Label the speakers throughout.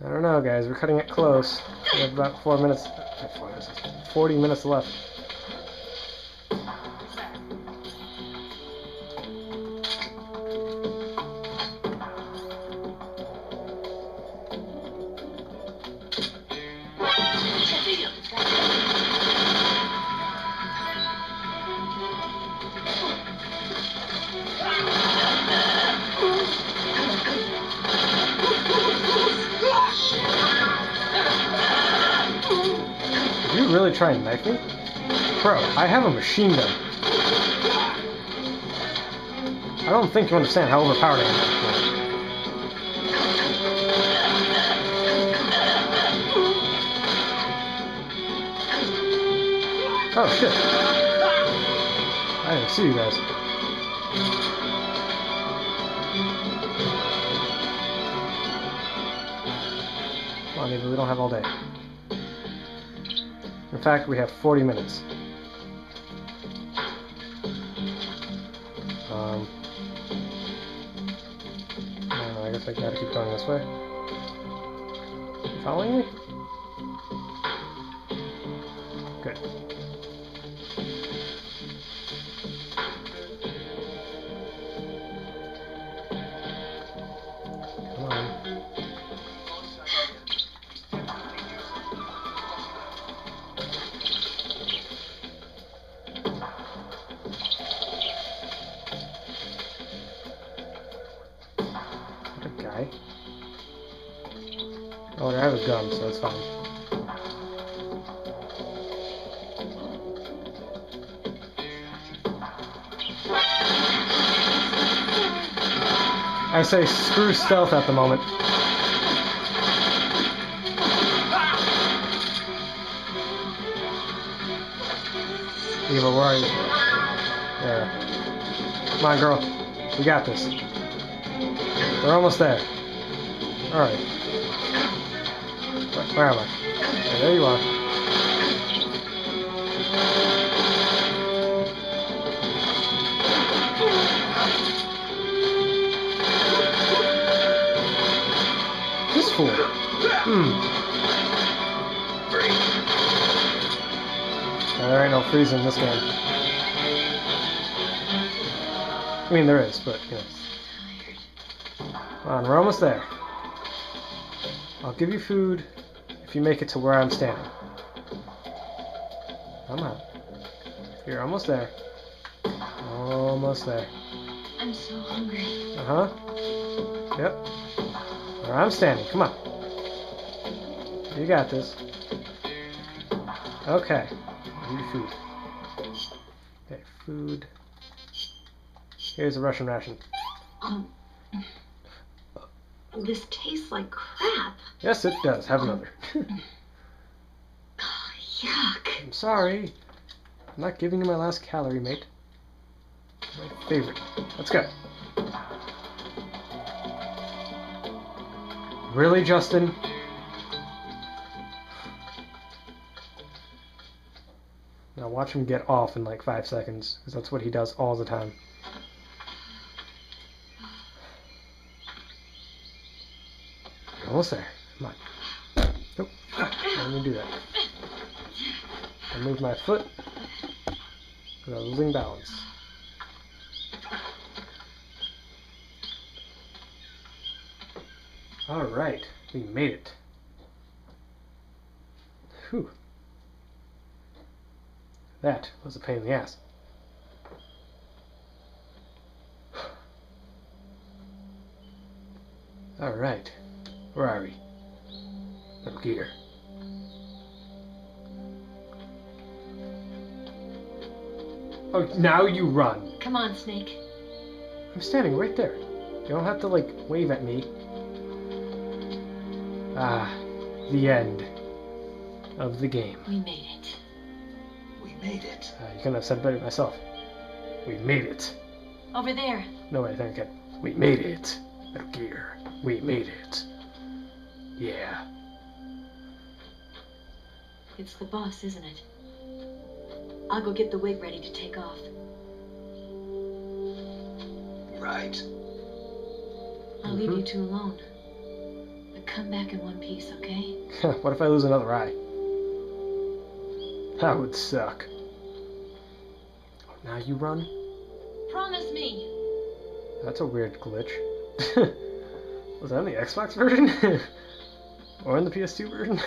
Speaker 1: I don't know, guys. We're cutting it close. We have about 4 minutes. 40 minutes left. Did you really try and knife me? Bro, I have a machine gun. I don't think you understand how overpowered I am. Oh shit. I didn't see you guys. Come on, Eva, we don't have all day. In fact, we have 40 minutes. I guess I gotta keep going this way. You following me? Good. Come on. Guy. Oh, I have a gun, so it's fine. I say screw stealth at the moment. Eva, where are you? There. Come on, girl. We got this. We're almost there. Alright. Where am I? Okay, there you are. This fool. Yeah, there ain't no freezing in this game. I mean, there is, but, you know. Come on, we're almost there. I'll give you food if you make it to where I'm standing. Come on. You're almost there. Almost there.
Speaker 2: I'm so hungry.
Speaker 1: Uh-huh. Yep. Where I'm standing. Come on. You got this. Okay. I need food. Okay, food. Here's a Russian ration.
Speaker 2: This tastes like crap.
Speaker 1: Yes, it does. Have another.
Speaker 2: Yuck.
Speaker 1: I'm sorry. I'm not giving you my last calorie, mate. My favorite. Let's go. Really, Justin? Now watch him get off in like 5 seconds, because that's what he does all the time. Almost there. Come on. Nope. Let me do that. I move my foot without losing balance. Alright, we made it. Whew. That was a pain in the ass. Alright. Where are we? Up here. Oh, now you run.
Speaker 2: Come on, Snake.
Speaker 1: I'm standing right there. You don't have to, like, wave at me. Ah, the end of the game.
Speaker 2: We made it.
Speaker 3: We made it.
Speaker 1: You couldn't have said it better myself. We made it.
Speaker 2: Over there.
Speaker 1: No way, think again. We made it. Metal Gear. We made it. Yeah.
Speaker 2: It's the boss, isn't it? I'll go get the wig ready to take off.
Speaker 3: Right.
Speaker 2: I'll leave you two alone. But Come back in one piece, okay?
Speaker 1: What if I lose another eye? That would suck. Oh, now you run?
Speaker 2: Promise me.
Speaker 1: That's a weird glitch. Was that in the Xbox version? Or in the PS2 version?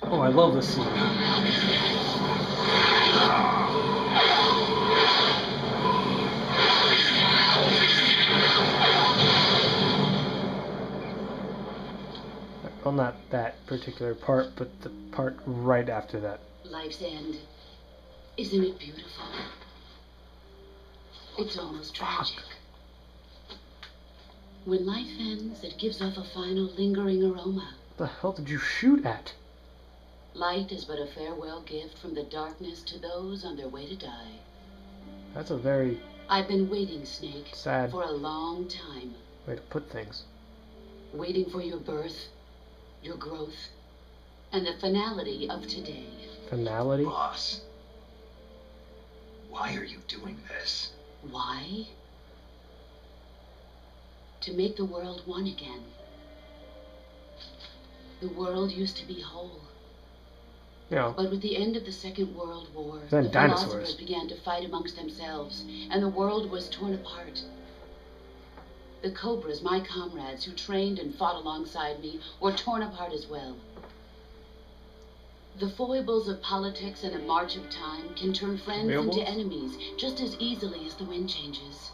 Speaker 1: Oh, I love this scene. Well, not that particular part, but the part right after that.
Speaker 4: Life's end. Isn't it beautiful? It's almost tragic. When life ends, it gives off a final lingering aroma.
Speaker 1: What the hell did you shoot at?
Speaker 4: Light is but a farewell gift from the darkness to those on their way to die.
Speaker 1: That's a very
Speaker 4: I've been waiting, Snake,
Speaker 1: sad
Speaker 4: for a long time.
Speaker 1: way to put things.
Speaker 4: Waiting for your birth, your growth, and the finality of today.
Speaker 1: Finality?
Speaker 3: Boss, why are you doing this?
Speaker 4: Why? To make the world one again. The world used to be whole.
Speaker 1: You know,
Speaker 4: But with the end of the Second World War,
Speaker 1: Then
Speaker 4: the
Speaker 1: dinosaurs.
Speaker 4: philosophers began to fight amongst themselves, and the world was torn apart. The Cobras, my comrades who trained and fought alongside me, were torn apart as well. The foibles of politics and the march of time can turn friends
Speaker 1: Foibles?
Speaker 4: into enemies just as easily as the wind changes.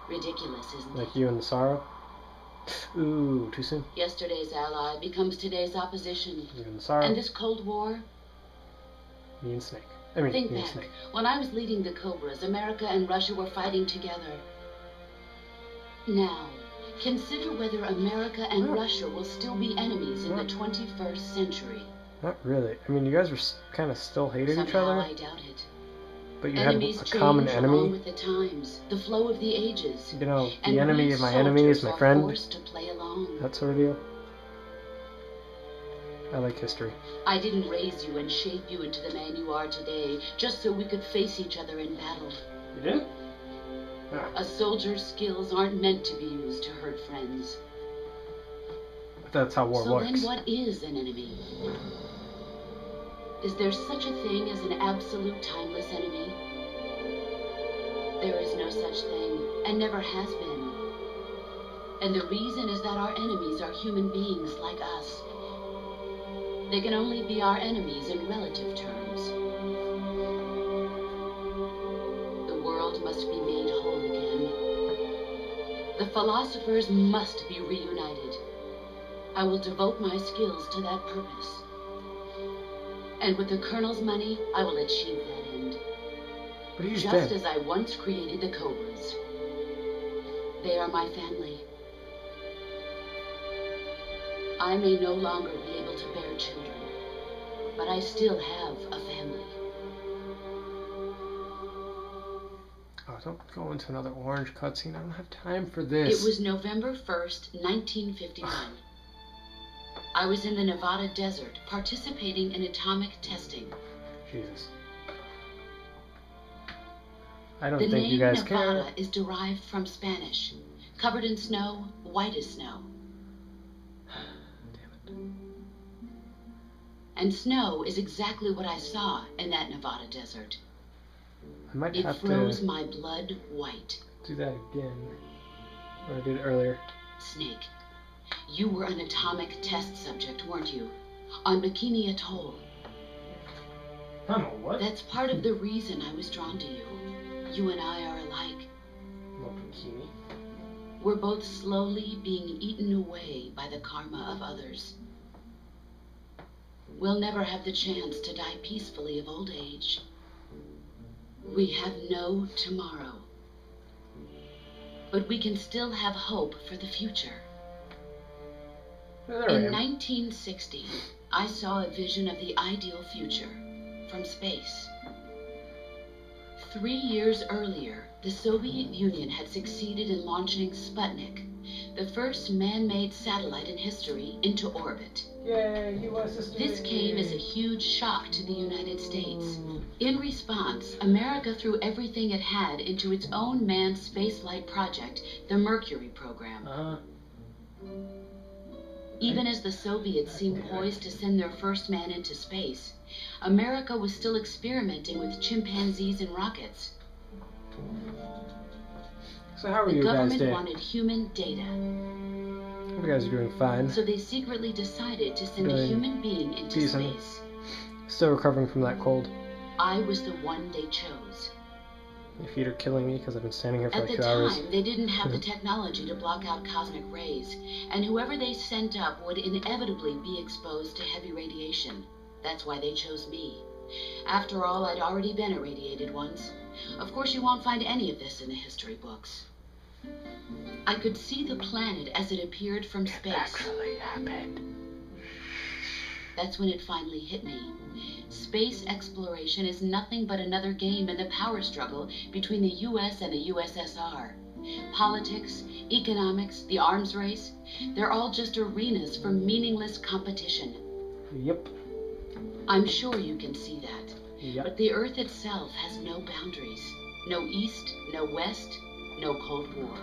Speaker 4: Ridiculous, isn't it?
Speaker 1: like you and the sorrow. Ooh, too soon.
Speaker 4: Yesterday's ally becomes today's opposition.
Speaker 1: You and the sorrow.
Speaker 4: And this Cold War,
Speaker 1: Me and Snake. I mean,
Speaker 4: think
Speaker 1: me and
Speaker 4: back.
Speaker 1: Snake.
Speaker 4: When I was leading the Cobras, America and Russia were fighting together. Now, consider whether America and Russia will still be enemies in the 21st century.
Speaker 1: Not really. I mean, you guys were kind of still hating each
Speaker 4: Somehow
Speaker 1: other,
Speaker 4: I doubt it.
Speaker 1: but you had
Speaker 4: Enemies
Speaker 1: a
Speaker 4: change
Speaker 1: common
Speaker 4: along
Speaker 1: enemy.
Speaker 4: with the times, the flow of the ages.
Speaker 1: You know,
Speaker 4: And
Speaker 1: the enemy
Speaker 4: we
Speaker 1: of my enemy is
Speaker 4: soldiers
Speaker 1: my
Speaker 4: are
Speaker 1: friend.
Speaker 4: forced to play along.
Speaker 1: That sort of deal. I like history.
Speaker 4: I didn't raise you and shape you into the man you are today just so we could face each other in battle.
Speaker 1: You did?
Speaker 4: A soldier's skills aren't meant to be used to hurt friends.
Speaker 1: But that's how war
Speaker 4: So
Speaker 1: works.
Speaker 4: then what is an enemy? Is there such a thing as an absolute timeless enemy? There is no such thing, and never has been. And the reason is that our enemies are human beings like us. They can only be our enemies in relative terms. The world must be made whole again. The philosophers must be reunited. I will devote my skills to that purpose. And with the Colonel's money, I will achieve that end.
Speaker 1: But he's
Speaker 4: Just
Speaker 1: dead.
Speaker 4: as I once created the Cobras. They are my family. I may no longer be able to bear children, but I still have a family.
Speaker 1: Oh, don't go into another orange cutscene. I don't have time for this.
Speaker 4: It was November 1st, 1951. I was in the Nevada desert participating in atomic testing.
Speaker 1: Jesus. I don't
Speaker 4: The
Speaker 1: think you
Speaker 4: name
Speaker 1: guys
Speaker 4: Nevada
Speaker 1: care.
Speaker 4: is derived from Spanish. Covered in snow, white as snow. And snow is exactly what I saw in that Nevada desert.
Speaker 1: I might
Speaker 4: It
Speaker 1: have
Speaker 4: froze
Speaker 1: to
Speaker 4: my blood white.
Speaker 1: do that again. What I did earlier.
Speaker 4: Snake, you were an atomic test subject, weren't you? On Bikini Atoll.
Speaker 1: I don't know what.
Speaker 4: That's part of the reason I was drawn to you. You and I are alike.
Speaker 1: No bikini.
Speaker 4: We're both slowly being eaten away by the karma of others. We'll never have the chance to die peacefully of old age. We have no tomorrow. But we can still have hope for the future.
Speaker 1: There I
Speaker 4: In
Speaker 1: am.
Speaker 4: 1960, I saw a vision of the ideal future from space. 3 years earlier, the Soviet Union had succeeded in launching Sputnik, the first man-made satellite in history into orbit.
Speaker 1: Yay, U.S. history.
Speaker 4: This came as a huge shock to the United States. In response, America threw everything it had into its own manned spaceflight project, the Mercury program. Even as the Soviets seemed poised to send their first man into space, America was still experimenting with chimpanzees and rockets.
Speaker 1: So how are
Speaker 4: The
Speaker 1: you guys
Speaker 4: government
Speaker 1: doing?
Speaker 4: wanted human data,
Speaker 1: You guys are doing fine.
Speaker 4: so they secretly decided to send a
Speaker 1: Doing
Speaker 4: human being into
Speaker 1: decent.
Speaker 4: space.
Speaker 1: Still recovering from that cold.
Speaker 4: I was the one they chose.
Speaker 1: My feet are killing me because I've been standing here for
Speaker 4: At
Speaker 1: like
Speaker 4: the
Speaker 1: 2
Speaker 4: time,
Speaker 1: hours.
Speaker 4: they didn't have the technology to block out cosmic rays, and whoever they sent up would inevitably be exposed to heavy radiation. That's why they chose me. After all, I'd already been irradiated once. Of course, you won't find any of this in the history books. I could see the planet as it appeared from space.
Speaker 1: Actually happened.
Speaker 4: That's when it finally hit me. Space exploration is nothing but another game in the power struggle between the US and the USSR. Politics, economics, the arms race, they're all just arenas for meaningless competition.
Speaker 1: Yep.
Speaker 4: I'm sure you can see that.
Speaker 1: Yep.
Speaker 4: But the Earth itself has no boundaries. No East, no West, no Cold War.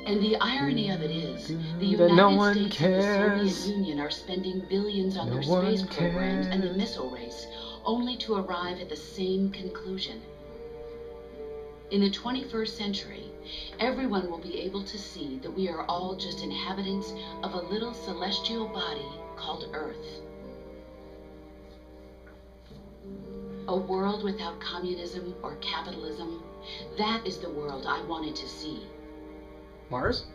Speaker 4: And the irony of it is, the United
Speaker 1: no one
Speaker 4: States
Speaker 1: cares.
Speaker 4: and the Soviet Union are spending billions on
Speaker 1: No
Speaker 4: their space
Speaker 1: one
Speaker 4: programs and the
Speaker 1: cares.
Speaker 4: missile race, only to arrive at the same conclusion. In the 21st century, everyone will be able to see that we are all just inhabitants of a little celestial body called Earth. A world without communism or capitalism, that is the world I wanted to see.
Speaker 1: Mars?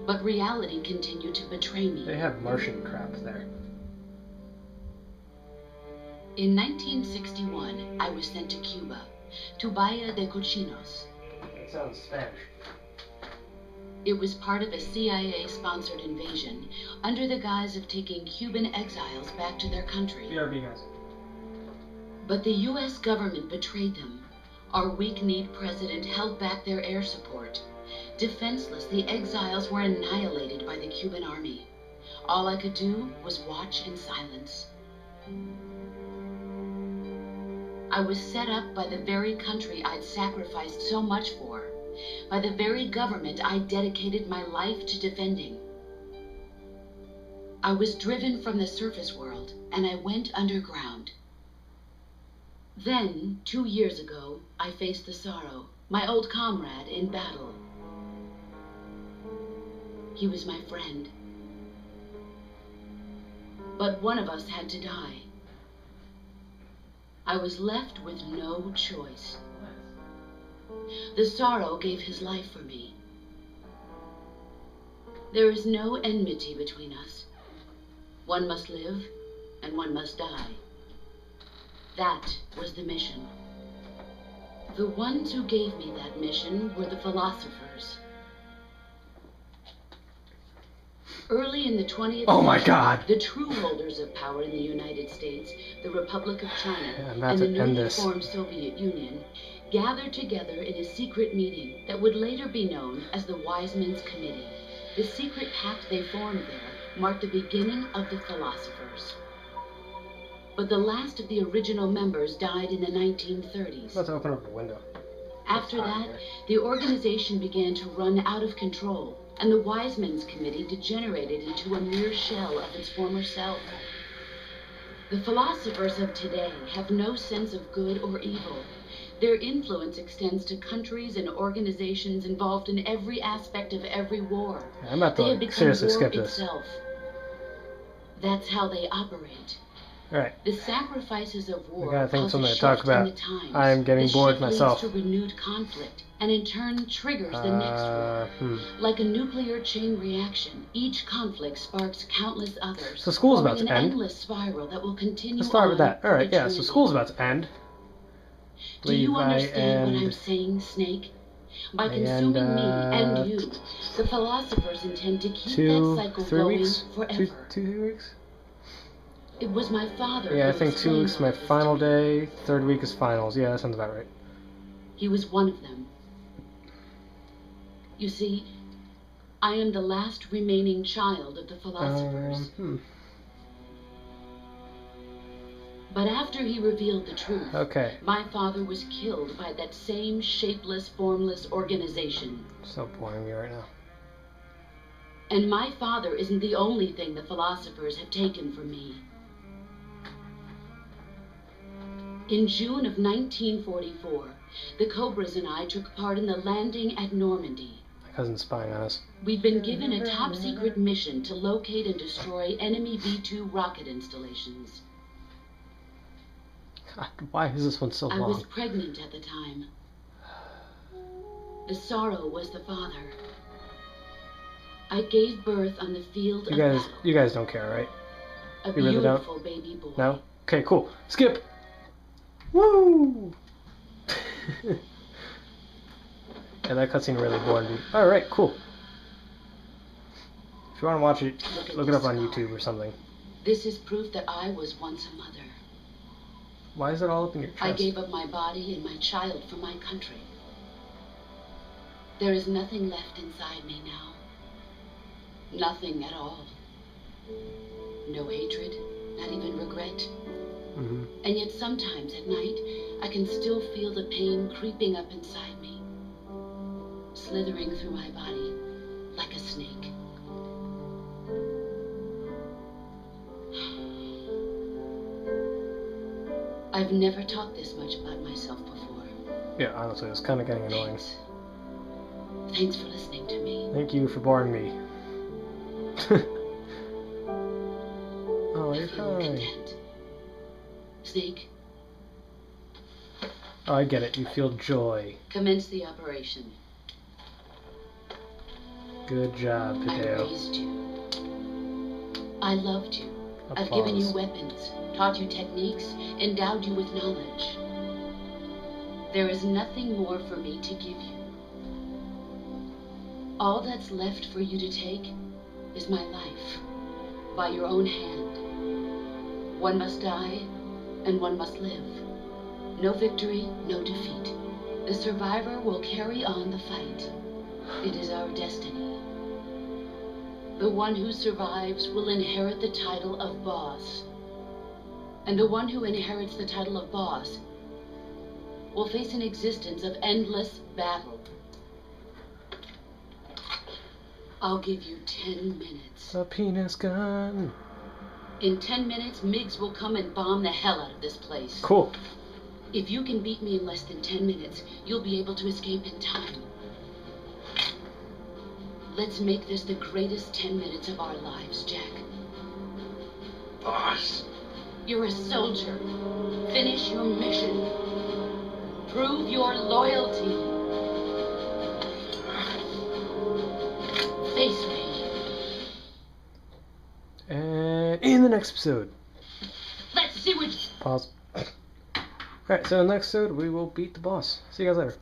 Speaker 4: But reality continued to betray me.
Speaker 1: They have Martian crap there.
Speaker 4: In 1961, I was sent to Cuba, to Bahia de Cochinos.
Speaker 1: That sounds Spanish.
Speaker 4: It was part of a CIA-sponsored invasion, under the guise of taking Cuban exiles back to their country.
Speaker 1: BRB, guys.
Speaker 4: But the US government betrayed them. Our weak-kneed president held back their air support. Defenseless, the exiles were annihilated by the Cuban army. All I could do was watch in silence. I was set up by the very country I'd sacrificed so much for, by the very government I dedicated my life to defending. I was driven from the surface world, and I went underground. Then, 2 years ago, I faced the Sorrow, my old comrade in battle. He was my friend. But one of us had to die. I was left with no choice. The Sorrow gave his life for me. There is no enmity between us. One must live, and one must die. That was the mission. The ones who gave me that mission were the philosophers. Early in the 20th
Speaker 1: Oh my
Speaker 4: century,
Speaker 1: God.
Speaker 4: the true holders of power in the United States, the Republic of China,
Speaker 1: Yeah, I'm about
Speaker 4: and the
Speaker 1: to end
Speaker 4: newly
Speaker 1: this.
Speaker 4: formed Soviet Union gathered together in a secret meeting that would later be known as the Wiseman's Committee. The secret pact they formed there marked the beginning of the philosophers. But the last of the original members died in the 1930s.
Speaker 1: Let's open up the window.
Speaker 4: After
Speaker 1: It's hot
Speaker 4: that,
Speaker 1: in here.
Speaker 4: the organization began to run out of control, and the Wiseman's Committee degenerated into a mere shell of its former self. The philosophers of today have no sense of good or evil. Their influence extends to countries and organizations involved in every aspect of every war.
Speaker 1: Yeah, I'm about
Speaker 4: They
Speaker 1: to
Speaker 4: have become
Speaker 1: seriously
Speaker 4: war
Speaker 1: skip this.
Speaker 4: itself. That's how they operate.
Speaker 1: Alright.
Speaker 4: The sacrifices of war
Speaker 1: gotta think
Speaker 4: cause
Speaker 1: something
Speaker 4: a
Speaker 1: to talk
Speaker 4: shift
Speaker 1: about.
Speaker 4: in the times.
Speaker 1: I am getting
Speaker 4: The
Speaker 1: bored
Speaker 4: shift
Speaker 1: myself.
Speaker 4: leads to renewed conflict, and in turn triggers the next war. Like a nuclear chain reaction, each conflict sparks countless others.
Speaker 1: So school's about
Speaker 4: forming
Speaker 1: to
Speaker 4: an
Speaker 1: end.
Speaker 4: endless spiral that will continue
Speaker 1: Let's start
Speaker 4: on
Speaker 1: with that.
Speaker 4: for
Speaker 1: Alright, yeah, so
Speaker 4: eternity.
Speaker 1: school's about to end.
Speaker 4: Do you
Speaker 1: Believe I
Speaker 4: understand what I'm
Speaker 1: end-
Speaker 4: saying, Snake? By
Speaker 1: I
Speaker 4: consuming
Speaker 1: end,
Speaker 4: me and you, the philosophers intend to keep that cycle
Speaker 1: 3
Speaker 4: going
Speaker 1: weeks?
Speaker 4: forever.
Speaker 1: 2 weeks?
Speaker 4: It was my father.
Speaker 1: Yeah, I
Speaker 4: who
Speaker 1: think 2
Speaker 4: explained
Speaker 1: weeks is my
Speaker 4: all this
Speaker 1: final
Speaker 4: to me.
Speaker 1: day. 3rd week is finals. Yeah, that sounds about right.
Speaker 4: He was one of them. You see, I am the last remaining child of the philosophers. But after he revealed the truth,
Speaker 1: Okay.
Speaker 4: my father was killed by that same shapeless, formless organization.
Speaker 1: So boring me right now.
Speaker 4: And my father isn't the only thing the philosophers have taken from me. In June of 1944, the Cobras and I took part in the landing at Normandy.
Speaker 1: My cousin's spying on us.
Speaker 4: We'd been given a top-secret mission to locate and destroy enemy V-2 rocket installations.
Speaker 1: God, why is this one so long?
Speaker 4: I was pregnant at the time. The sorrow was the father. I gave birth on the field of battle.
Speaker 1: You guys don't care, right?
Speaker 4: A
Speaker 1: You really don't?
Speaker 4: beautiful baby boy.
Speaker 1: No? Okay, cool. Skip! Woo! Yeah, that cutscene really bored me. Alright, cool. If you want to watch it, look it up on YouTube or something.
Speaker 4: This is proof that I was once a mother.
Speaker 1: Why is it all up in your chest?
Speaker 4: I gave up my body and my child for my country. There is nothing left inside me now. Nothing at all. No hatred, not even regret. And yet sometimes at night, I can still feel the pain creeping up inside me, slithering through my body like a snake. I've never talked this much about myself before.
Speaker 1: Yeah, honestly, it's kind of getting annoying.
Speaker 4: Thanks for listening to me.
Speaker 1: Thank you for boring me. Oh, you're fine.
Speaker 4: Content. Snake,
Speaker 1: Oh, I get it. You feel joy.
Speaker 4: commence the operation.
Speaker 1: Good job,
Speaker 4: I
Speaker 1: Hideo.
Speaker 4: raised you. I loved you. I've given you weapons, taught you techniques, endowed you with knowledge. There is nothing more for me to give you. All that's left for you to take is my life, by your own hand. One must die, and one must live. No victory, no defeat. The survivor will carry on the fight. It is our destiny. The one who survives will inherit the title of boss. And the one who inherits the title of boss will face an existence of endless battle. I'll give you 10 minutes.
Speaker 1: A penis gun.
Speaker 4: In 10 minutes, Miggs will come and bomb the hell out of this place.
Speaker 1: Cool.
Speaker 4: If you can beat me in less than 10 minutes, you'll be able to escape in time. Let's make this the greatest 10 minutes of our lives, Jack.
Speaker 3: Boss.
Speaker 4: You're a soldier. Finish your mission. Prove your loyalty. Face me.
Speaker 1: And in the next episode.
Speaker 4: Let's see what...
Speaker 1: Pause. Alright, so in the next episode, we will beat the boss. See you guys later.